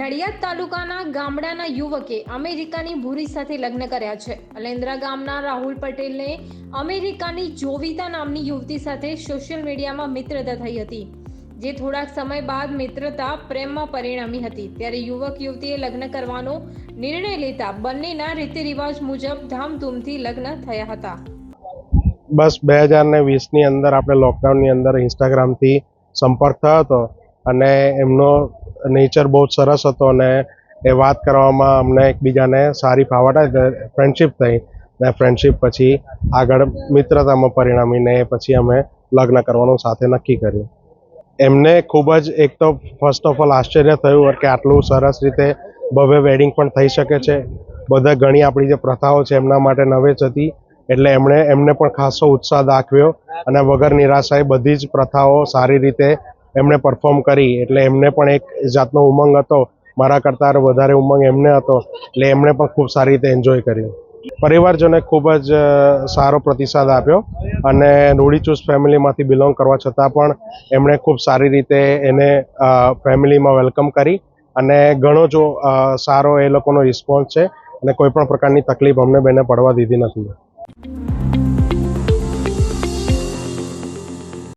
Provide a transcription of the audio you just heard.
નડિયાદ તાલુકાના ગામડાના યુવકે અમેરિકાની ભૂરી સાથે લગ્ન કર્યા છે। અલેન્દ્રા ગામના રાહુલ પટેલને અમેરિકાની જોવિતા નામની યુવતી સાથે સોશિયલ મીડિયામાં મિત્રતા થઈ હતી, જે થોડાક સમય બાદ મિત્રતા પ્રેમમાં પરિણમી હતી। ત્યારે યુવક યુવતીએ લગ્ન કરવાનો નિર્ણય લેતા બંનેના રીતિ રિવાજ મુજબ ધામધૂમથી લગ્ન થયા હતા। બસ 2020 ની અંદર આપણે લોકડાઉનની અંદર ઇન્સ્ટાગ્રામથી સંપર્ક થયો હતો અને એમનો નેચર બહુ સરસ હતો અને એ વાત કરવામાં અમને એકબીજાને સારી ફાવટ આવી, ફ્રેન્ડશિપ થઈ ને ફ્રેન્ડશિપ પછી આગળ મિત્રતામાં પરિણમીને પછી અમે લગ્ન કરવાનું સાથે નક્કી કર્યું। એમને ખૂબ જ એક તો ફર્સ્ટ ઓફ ઓલ આશ્ચર્ય થયું કે આટલું સરસ રીતે ભવ્ય વેડિંગ પણ થઈ શકે છે। બધા ઘણી આપણી જે પ્રથાઓ છે એમના માટે નવે જ હતી, એટલે એમને પણ ખાસો ઉત્સાહ દાખવ્યો અને વગર નિરાશાએ બધી જ પ્રથાઓ સારી રીતે એમણે પરફોર્મ કરી। એટલે એમને પણ એક જાતનો ઉમંગ હતો, મારા કરતાં વધારે ઉમંગ એમને હતો, એટલે એમણે પણ ખૂબ સારી રીતે એન્જોય કર્યું। પરિવારજનોએ ખૂબ જ સારો પ્રતિસાદ આપ્યો અને રૂઢિચુસ્ત ફેમિલીમાંથી બિલોંગ કરવા છતાં પણ એમણે ખૂબ સારી રીતે એને ફેમિલીમાં વેલકમ કરી અને ઘણો જો સારો એ લોકોનો રિસ્પોન્સ છે અને કોઈ પણ પ્રકારની તકલીફ અમને બેને પડવા દીધી નથી।